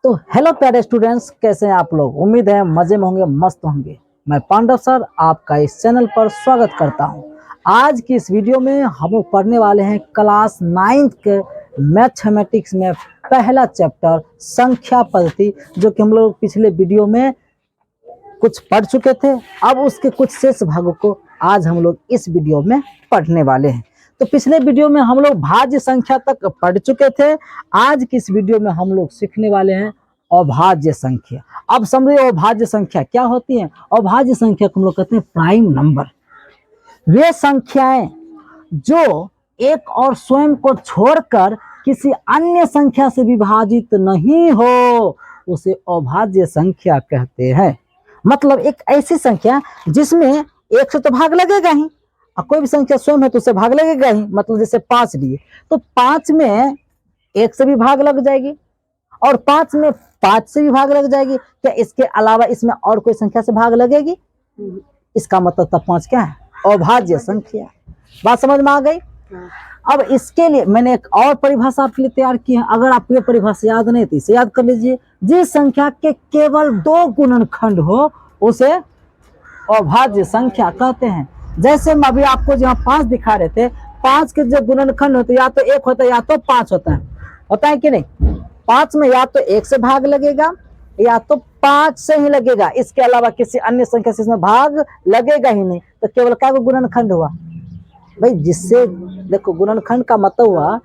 तो हेलो प्यारे स्टूडेंट्स, कैसे हैं आप लोग। उम्मीद है मजे में होंगे, मस्त होंगे। मैं पांडव सर आपका इस चैनल पर स्वागत करता हूं। आज की इस वीडियो में हम लोग पढ़ने वाले हैं क्लास 9th के मैथमेटिक्स में पहला चैप्टर संख्या पद्धति, जो कि हम लोग पिछले वीडियो में कुछ पढ़ चुके थे। अब उसके कुछ शेष भागों को आज हम लोग इस वीडियो में पढ़ने वाले हैं। तो पिछले वीडियो में हम लोग भाज्य संख्या तक पढ़ चुके थे। आज की इस वीडियो में हम लोग सीखने वाले हैं अभाज्य संख्या। अब समझिए अभाज्य संख्या क्या होती है। अभाज्य संख्या को हम लोग कहते हैं प्राइम नंबर। वे संख्याएं जो एक और स्वयं को छोड़कर किसी अन्य संख्या से विभाजित नहीं हो, उसे अभाज्य संख्या कहते हैं। मतलब एक ऐसी संख्या जिसमें एक से तो भाग लगेगा ही, और कोई भी संख्या स्वयं है तो उसे भाग लगेगा ही। मतलब जैसे 5 लिए तो 5 में 1 से भी भाग लग जाएगी और 5 में 5 से भी भाग लग जाएगी। क्या इसके अलावा इसमें और कोई संख्या से भाग लगेगी? इसका मतलब तब 5 क्या है? अभाज्य संख्या। बात समझ में आ गई। अब इसके लिए मैंने एक और परिभाषा आपके लिए तैयार की है। अगर आपको ये परिभाषा याद नहीं तो इसे याद कर लीजिए। जिस संख्या के केवल 2 गुणनखंड हो उसे अभाज्य संख्या कहते हैं। जैसे मैं अभी आपको जहाँ 5 दिखा रहे थे, 5 के जो गुणनखंड होते या तो 1 होता है या तो 5 होता है कि नहीं। 5 में या तो 1 से भाग लगेगा या तो 5 से ही लगेगा। इसके अलावा किसी अन्य संख्या से इसमें भाग लगेगा ही नहीं। तो केवल क्या गुणनखंड हुआ भाई, जिससे देखो गुणनखंड का मतलब हुआ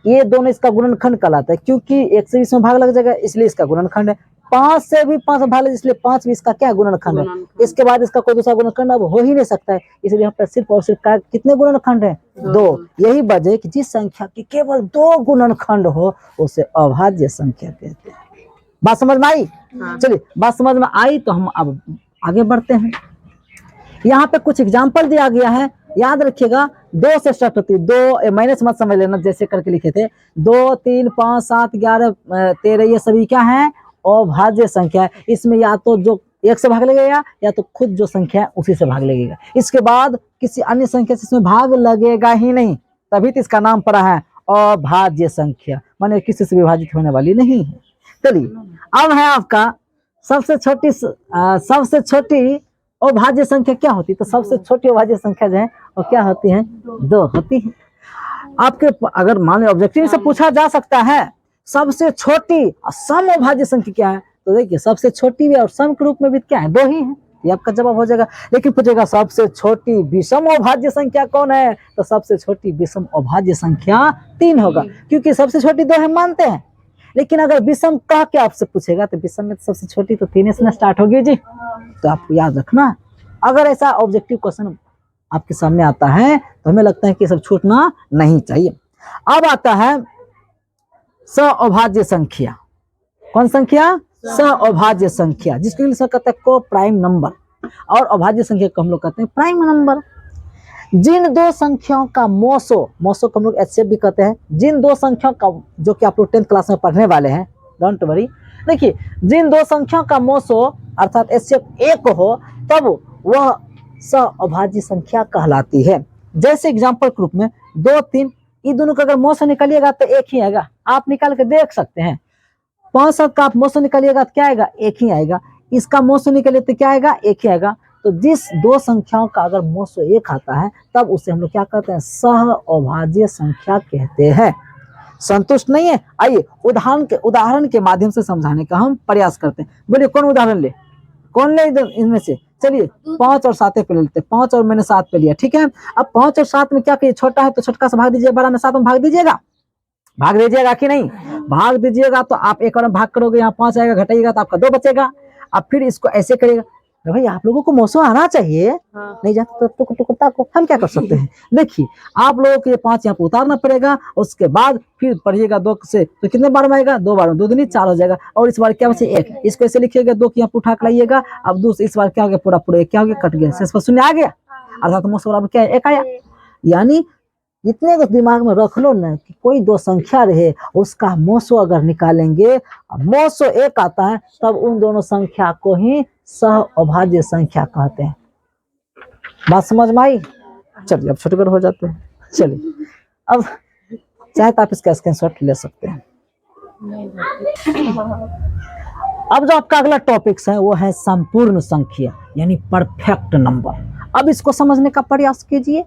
ये दोनों इसका गुणनखंड कहलाता है, क्योंकि 1 से इसमें भाग लग जाएगा इसलिए इसका गुणनखंड है। 5 से भी 5 भाग लगे इसलिए 5 भी इसका क्या गुणनखंड है। इसके बाद इसका कोई दूसरा गुणनखंड अब हो ही नहीं सकता है, इसलिए यहाँ पर सिर्फ और सिर्फ का कितने गुणनखंड है? 2। यही वजह कि जिस संख्या की केवल 2 गुणनखंड हो उसे अभाज्य संख्या कहते हैं। बात समझ में आई? चलिए, बात समझ में आई तो हम अब आगे बढ़ते हैं। यहाँ पे कुछ एग्जाम्पल दिया गया है, याद रखिएगा। 2 से स्टार्ट होती है। 2 माइनस मत समझ लेना, जैसे करके लिखे थे 2, 3, 5, 7, 11, 13, ये सभी क्या है? अभाज्य संख्या है। इसमें या तो जो 1 से भाग लगेगा या तो खुद जो संख्या है उसी से भाग लगेगा। इसके बाद किसी अन्य संख्या से इसमें भाग लगेगा ही नहीं, तभी तो इसका नाम पड़ा है अभाज्य संख्या, माने किसी से विभाजित होने वाली नहीं है। चलिए, अब है आपका सबसे छोटी अभाज्य संख्या क्या होती है। तो सबसे छोटी अभाज्य संख्या जो है वो क्या होती है? 2 होती है। आपके अगर मान लो ऑब्जेक्टिव से पूछा जा सकता है सबसे छोटी सम अभाज्य संख्या क्या है, तो देखिए सबसे छोटी भी और सम के रूप में भी क्या है? 2 ही है। ये आपका जवाब हो जाएगा। लेकिन पूछेगा सबसे छोटी विषम अभाज्य संख्या कौन है, तो सबसे छोटी विषम अभाज्य संख्या 3 होगा, क्योंकि सबसे छोटी 2 है मानते हैं। लेकिन अगर विषम कह के आपसे पूछेगा तो विषम में तो सबसे छोटी तो 3 से स्टार्ट होगी जी। तो आपको याद रखना, अगर ऐसा ऑब्जेक्टिव क्वेश्चन आपके सामने आता है तो हमें लगता है कि सब छूटना नहीं चाहिए। अब आता है सअभाज्य संख्या। कौन संख्या? सअभाज्य संख्या, जिसको इंग्लिश में कहते हैं को प्राइम नंबर, और अभाज्य संख्या को हम लोग कहते हैं प्राइम नंबर। जिन 2 संख्याओं का मोसो को हम लोग एचसीएफ भी कहते हैं। जिन 2 संख्याओं का, जो कि आप लोग 10th क्लास में पढ़ने वाले हैं, डोंट वरी। देखिए, जिन 2 संख्याओं का मोसो अर्थात एचसीएफ 1 हो तब वह सअभाज्य संख्या कहलाती है। जैसे एग्जांपल के रूप में 2, 3, ये दोनों का अगर मोसो निकालिएगा तो 1 ही आएगा। आप निकाल के देख सकते हैं। 5, 7 का आप मोसो निकालिएगा तो क्या आएगा? 1 ही आएगा। इसका मोसो निकालिए तो क्या आएगा? 1 ही आएगा। तो जिस 2 संख्याओं का अगर मोसो 1 आता है तब उसे हम लोग क्या कहते हैं? सअभाज्य संख्या कहते हैं। संतुष्ट नहीं है? आइए उदाहरण के माध्यम से समझाने का हम प्रयास करते हैं। बोलिए कौन उदाहरण ले? कौन ले इनमें से? चलिए 5 और 7 पे लेते हैं। 5 और मैंने 7 पे लिया, ठीक है। अब 5 और 7 में क्या कहिए? छोटा है तो छोटका से भाग दीजिए, बड़ा में 7 में भाग दीजिएगा। भाग दीजिएगा कि नहीं? भाग दीजिएगा तो आप 1 और में भाग करोगे, यहाँ 5 आएगा, घटाइएगा तो आपका 2 बचेगा। अब फिर इसको ऐसे करिएगा। भाई आप लोगों को मोसो आना चाहिए। नहीं जाता तो टुकड़ा को हम क्या कर सकते हैं? देखिए, आप लोगों को ये 5 यहाँ पे उतारना पड़ेगा। उसके बाद फिर पढ़िएगा 2 से तो कितने बार में आएगा? 2 बार, 2 दूनी 4 हो जाएगा। और इस बार क्या बचे? 1। इसको ऐसे लिखिएगा, 2 की यहाँ पे उठा कर लाइएगा। अब दूसरे इस बार क्या हो गया? पूरा क्या हो गया? कट गया। शेष पर 0 आ गया, अर्थात मोसो बराबर क्या है? 1 आया। यानी इतने को दिमाग में रख लो ना कि कोई 2 संख्या रहे, उसका मोसो अगर निकालेंगे, मोसो 1 आता है, तब उन दोनों संख्या को ही सअभाज्य संख्या कहते हैं। बात समझ में आई? चलिए अब छोटे हो जाते हैं। चलिए अब चाहे तो आप इसका स्क्रीनशॉट ले सकते हैं। अब जो आपका अगला टॉपिक्स है वो है संपूर्ण संख्या यानी परफेक्ट नंबर। अब इसको समझने का प्रयास कीजिए।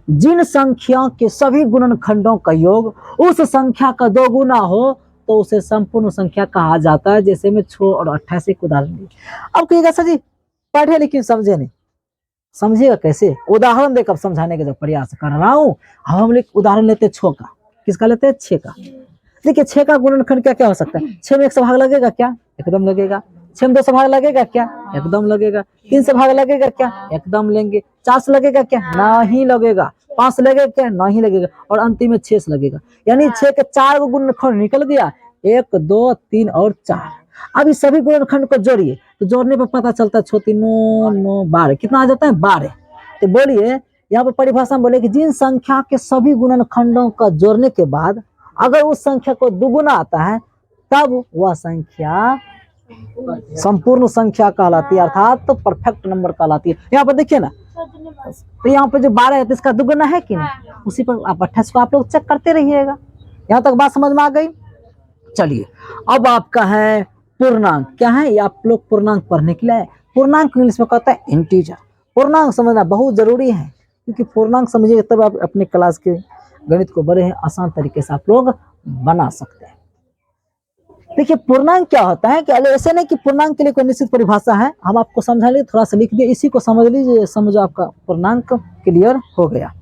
जिन संख्या के सभी गुणनखंडों का योग उस संख्या का 2 गुना हो तो उसे संपूर्ण संख्या कहा जाता है। जैसे में 6 और 28 एक उदाहरण दी। अब कहिएगा सर जी पढ़े लेकिन समझे नहीं, समझिएगा कैसे? उदाहरण देकर समझाने का जो प्रयास कर रहा हूं। हम लोग उदाहरण लेते 6 का। किसका लेते हैं? 6 का। देखिए 6 का गुणनखंड क्या क्या हो सकता है? 6 में 1 से भाग लगेगा क्या? एकदम लगेगा। 6 में 2 से भाग लगेगा क्या? एकदम लगेगा। 3 से भाग लगेगा क्या? एकदम लेंगे। 4 से लगेगा क्या? नहीं लगेगा। 5 से लगेगा क्या? नहीं लगेगा। और अंतिम में 6 से लगेगा। यानी 6 के 4 गुणनखंड निकल गया, 1 2 3 और 4। अब इस सभी गुणनखंड को जोड़िए तो जोड़ने पर पता चलता है 6 3 9 9 12 कितना आ जाता है? 12। तो बोलिए यहाँ पर परिभाषा में बोले कि जिन संख्या के सभी गुणनखंडों का जोड़ने के बाद अगर उस संख्या को दुगुना आता है तब वह संख्या संपूर्ण संख्या कहलाती है, अर्थात तो परफेक्ट नंबर कहलाती है। यहाँ पर देखिए ना, तो यहाँ पे जो 12 है तो इसका दुगुना है कि नहीं? उसी पर आप 28 को आप लोग चेक करते रहिएगा। यहाँ तक बात समझ में आ गई? चलिए अब आपका है पूर्णांक। क्या है ये? आप लोग पूर्णांक पढ़ने के लिए आए। पूर्णांक इंग्लिश में कहता है इंटीजर। पूर्णांक समझना बहुत जरूरी है, क्योंकि पूर्णांक समझिएगा तब आप अपने क्लास के गणित को बड़े आसान तरीके से आप लोग बना सकते हैं। देखिए पूर्णांक क्या होता है कि ऐसे नहीं कि पूर्णांक के लिए कोई निश्चित परिभाषा है, हम आपको समझा लिए, थोड़ा सा लिख दिए, इसी को समझ लीजिए, समझो आपका पूर्णांक क्लियर हो गया।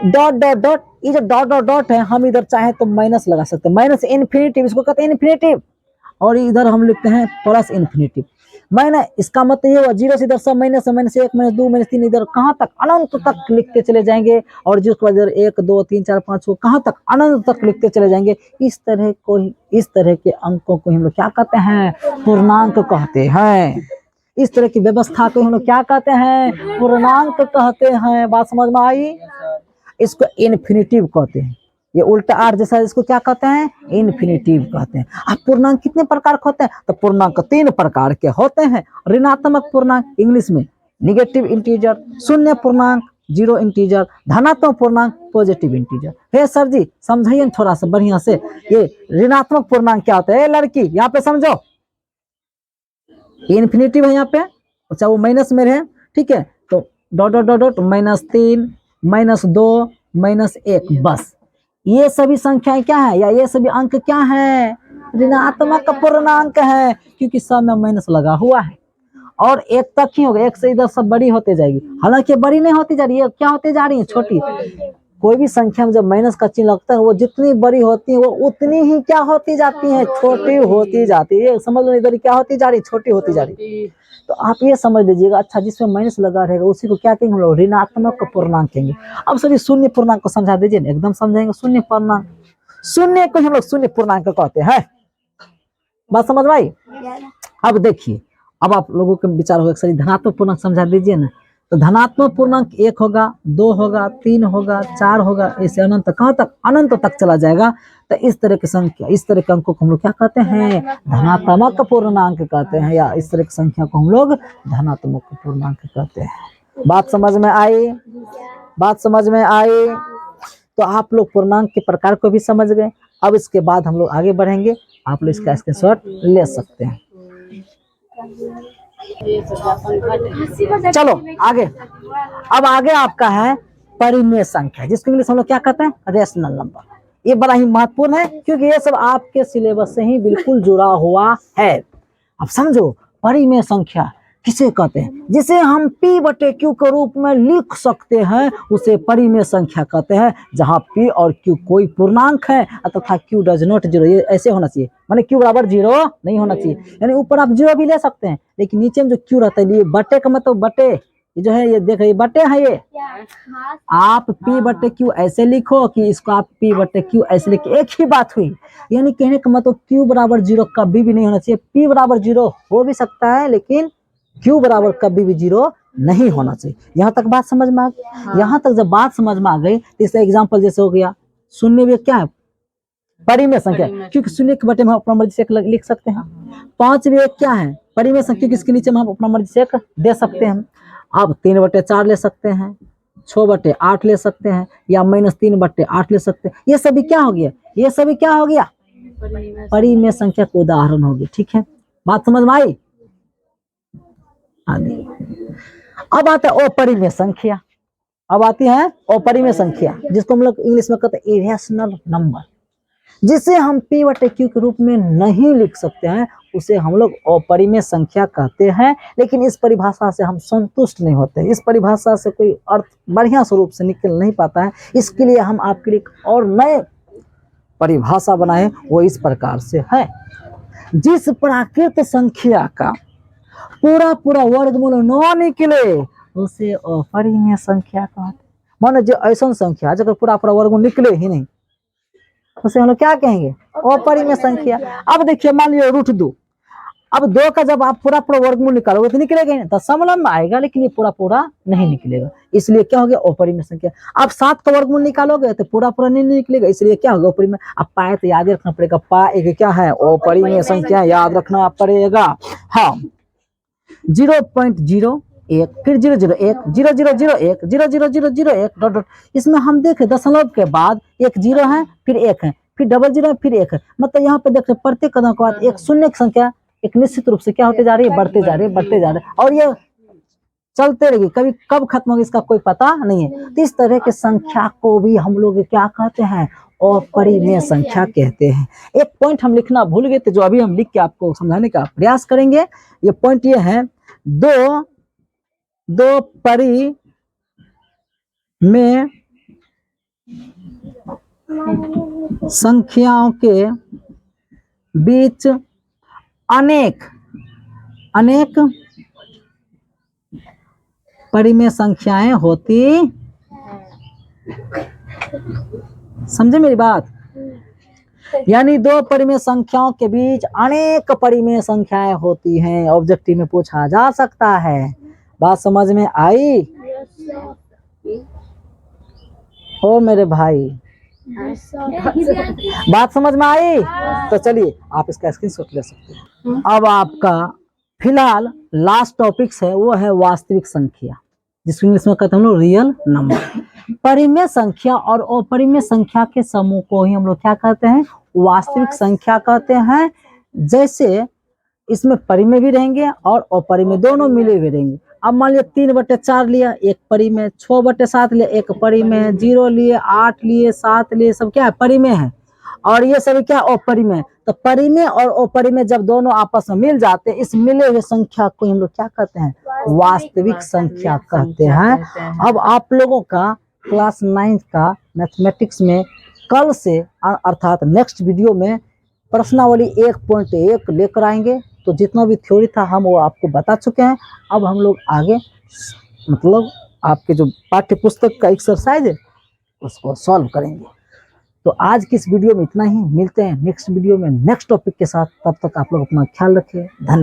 डॉट डॉट डॉट, ये जो डॉट डॉट डॉट है हम इधर चाहे तो माइनस लगा सकते हैं, माइनस इन्फिनिटिव इसको कहते हैं इन्फिनिटिव, और इधर हम लिखते हैं प्लस इन्फिनिटिव। माइनस इसका मतलब ये हुआ 0 से इधर सब माइनस है, -1 -2 -3 इधर कहाँ तक अनंत तक लिखते चले जाएंगे, और जिसके बाद इधर 1 2 3 4 5 6 कहाँ तक अनंत तक लिखते चले जाएंगे। इस तरह के अंकों को हम लोग क्या कहते हैं? पूर्णांक कहते हैं। इस तरह की व्यवस्था को हम लोग क्या कहते हैं? पूर्णांक कहते हैं। बात समझ में आई? इसको इन्फिनिटिव कहते हैं। ये उल्टा आर जैसा, इसको क्या कहते हैं? इन्फिनिटिव कहते हैं। अब पूर्णांक कितने प्रकार के होते हैं? तो पूर्णांक 3 प्रकार के होते हैं। ऋणात्मक पूर्णांक इंग्लिश में निगेटिव इंटीजर, शून्य पूर्णांक जीरो इंटीजर, धनात्मक पूर्णांक पॉजिटिव इंटीजर। हे सर जी समझाइए थोड़ा सा बढ़िया से, ये ऋणात्मक पूर्णांक क्या होता है? लड़की यहाँ पे समझो, इन्फिनिटिव है यहाँ पे, अच्छा वो माइनस में है, ठीक है, तो डॉट डॉट डॉट डॉट -3 -2 -1, बस ये सभी संख्याएं क्या है, या ये सभी अंक क्या है? ऋणात्मक पूर्णांक है, क्योंकि सब में माइनस लगा हुआ है। और 1 तक ही होगा, 1 से इधर सब बड़ी होते जाएगी, हालांकि बड़ी नहीं होती जा रही है, क्या होती जा रही है? छोटी। कोई भी संख्या में जब माइनस का चिन्ह लगता है वो जितनी बड़ी होती है वो उतनी ही क्या होती जाती है? छोटी होती जाती है। समझ लो इधर क्या होती जा रही है? छोटी होती जा रही है। तो आप ये समझ लीजिएगा। अच्छा जिसमें माइनस लगा रहेगा उसी को क्या कहेंगे हम लोग? ऋणात्मक पूर्णांक कहेंगे। अब सर शून्य पूर्णांक को समझा दीजिए। एकदम समझाएंगे। शून्य पूर्णांक, शून्य को हम लोग शून्य पूर्णांक कहते हैं। बात समझ में आई? अब देखिए, अब आप लोगों के विचार होगा सर धनात्मक पूर्णांक समझा दीजिए ना। तो धनात्मक पूर्णांक 1 होगा, 2 होगा, 3 होगा, 4 होगा, ऐसे अनंत कहाँ तक? अनंत तक चला जाएगा। तो इस तरह की संख्या, इस तरह के अंकों को हम लोग क्या कहते हैं? धनात्मक पूर्णांक कहते हैं, या इस तरह की संख्या को हम लोग धनात्मक पूर्णांक कहते हैं। बात समझ में आई? बात समझ में आई? तो आप लोग पूर्णांक के प्रकार को भी समझ गए। अब इसके बाद हम लोग आगे बढ़ेंगे, आप लोग इसका स्क्रीनशॉट ले सकते हैं। चलो आगे। अब आगे आपका है परिमेय संख्या, जिसको इंग्लिश हम लोग क्या कहते हैं? Rational number. ये बड़ा ही महत्वपूर्ण है, क्योंकि ये सब आपके सिलेबस से ही बिल्कुल जुड़ा हुआ है। अब समझो परिमेय संख्या किसे कहते हैं? जिसे हम P/Q के रूप में लिख सकते हैं उसे परिमेय संख्या कहते हैं, जहां P और Q कोई पूर्णांक है तथा Q डज नॉट जीरो। ये ऐसे होना चाहिए, माने Q बराबर 0 नहीं होना चाहिए। यानी ऊपर आप 0 भी ले सकते हैं, लेकिन नीचे में जो Q रहता है, ये बटे का मतलब बटे, ये जो है ये देख ये बटे है, ये आप P/Q ऐसे लिखो कि इसको आप P/Q ऐसे लिखे, एक ही बात हुई। यानी कहने का मतलब Q बराबर 0 कभी भी नहीं होना चाहिए। P बराबर 0 हो भी सकता है, लेकिन Q बराबर कभी भी 0 नहीं होना चाहिए। यहाँ तक बात समझ में आ गई? हाँ। यहाँ तक जब बात समझ में आ गई तो इसका एग्जाम्पल जैसे हो गया, शून्य भी क्या है? परिमेय संख्या, क्योंकि शून्य के बटे में हम अपना मर्जी से लिख सकते हैं। 5 भी क्या है? परिमेय संख्या, क्योंकि इसके नीचे में हम अपना मर्जी से दे सकते हैं। अब 3/4 ले सकते हैं, 6/8 ले सकते हैं, या -3/8 ले सकते हैं। ये सभी क्या हो गया? ये सभी क्या हो गया? परिमेय संख्या का उदाहरण होगी। ठीक है, बात समझ में आई? अब आता है अपरिमेय संख्या। अब आती है अपरिमेय संख्या, जिसको हम लोग इंग्लिश में कहते हैं इरेशनल नंबर, जिसे हम p/q के रूप में नहीं लिख सकते हैं, उसे हम लोग अपरिमेय संख्या कहते हैं। लेकिन इस परिभाषा से हम संतुष्ट नहीं होते, इस परिभाषा से कोई अर्थ बढ़िया स्वरूप से निकल नहीं पाता है। इसके लिए हम आपके लिए और नए परिभाषा बनाए, वो इस प्रकार से है। जिस प्राकृत संख्या का पूरा पूरा वर्गमूल न निकले उसे अपरिमेय संख्या कहते हैं। मानो जो ऐसा संख्या जब पूरा पूरा वर्गमूल निकले ही नहीं, उसे हम लोग क्या कहेंगे? अपरिमेय संख्या। अब देखिए, मान लीजिए √2, अब 2 का जब आप पूरा पूरा वर्गमूल निकालोगे तो निकलेगा नहीं, दशमलव में आएगा, लेकिन ये पूरा पूरा नहीं निकलेगा, इसलिए क्या हो गया? अपरिमेय संख्या। अब 7 का वर्गमूल निकालोगे तो पूरा पूरा नहीं निकलेगा, इसलिए क्या होगा? अपरिमेय। अब पाए तो याद रखना पड़ेगा, पा एक क्या है? अपरिमेय संख्या, याद रखना पड़ेगा। हाँ, 0.01, फिर 001, 0001, 00001 डॉट डॉट। इसमें हम देखें दशमलव के बाद एक 0 है, फिर 1 है, फिर डबल 0 है, फिर 1 है। मतलब यहाँ पे देखें प्रत्येक कदम के बाद एक शून्य की संख्या एक निश्चित रूप से क्या होते जा रही है? बढ़ते जा रही है, बढ़ते जा रहे हैं, और ये चलते रहेगी, कभी कब खत्म होगी इसका कोई पता नहीं है। तो इस तरह के संख्या को भी हम लोग क्या कहते हैं? अपरिमेय संख्या कहते हैं। एक पॉइंट हम लिखना भूल गए थे, जो अभी हम लिख के आपको समझाने का प्रयास करेंगे। ये पॉइंट ये है, दो परिमेय संख्याओं के बीच अनेक परिमेय संख्याएं होती, समझे मेरी बात? यानी 2 परिमेय संख्याओं के बीच अनेक परिमेय संख्याएं होती हैं, ऑब्जेक्टिव में पूछा जा सकता है। बात समझ में आई? ओ मेरे भाई, बात समझ में आई? तो चलिए आप इसका स्क्रीनशॉट ले सकते हैं। अब आपका फिलहाल लास्ट टॉपिक्स है, वो है वास्तविक संख्या, जिसको इंग्लिश में कहते हैं हम लोग रियल नंबर। परिमेय संख्या और अपरिमेय संख्या के समूह को ही हम लोग क्या कहते हैं? वास्तविक संख्या कहते हैं। जैसे इसमें परिमेय भी रहेंगे और अपरिमेय, दोनों मिले हुए रहेंगे। अब मान लिया 3/4 लिया, एक परिमेय, 6/7 लिया, एक परिमेय, 0 लिए, 8 लिए, 7 लिए, सब क्या है? परिमेय है। और ये सभी क्या? अपरिमेय। तो परिमेय और अपरिमेय जब दोनों आपस में मिल जाते हैं, इस मिले हुए संख्या को हम लोग क्या कहते हैं? वास्तविक संख्या कहते हैं। अब आप लोगों का क्लास 9 का मैथमेटिक्स में कल से अर्थात नेक्स्ट वीडियो में प्रश्नावली 1.1 लेकर आएंगे। तो जितना भी थ्योरी था हम वो आपको बता चुके हैं। अब हम लोग आगे मतलब आपके जो पाठ्य पुस्तक का एक्सरसाइज है उसको सॉल्व करेंगे। तो आज की इस वीडियो में इतना ही, मिलते हैं नेक्स्ट वीडियो में नेक्स्ट टॉपिक के साथ। तब तक आप लोग अपना ख्याल रखिए। धन्यवाद।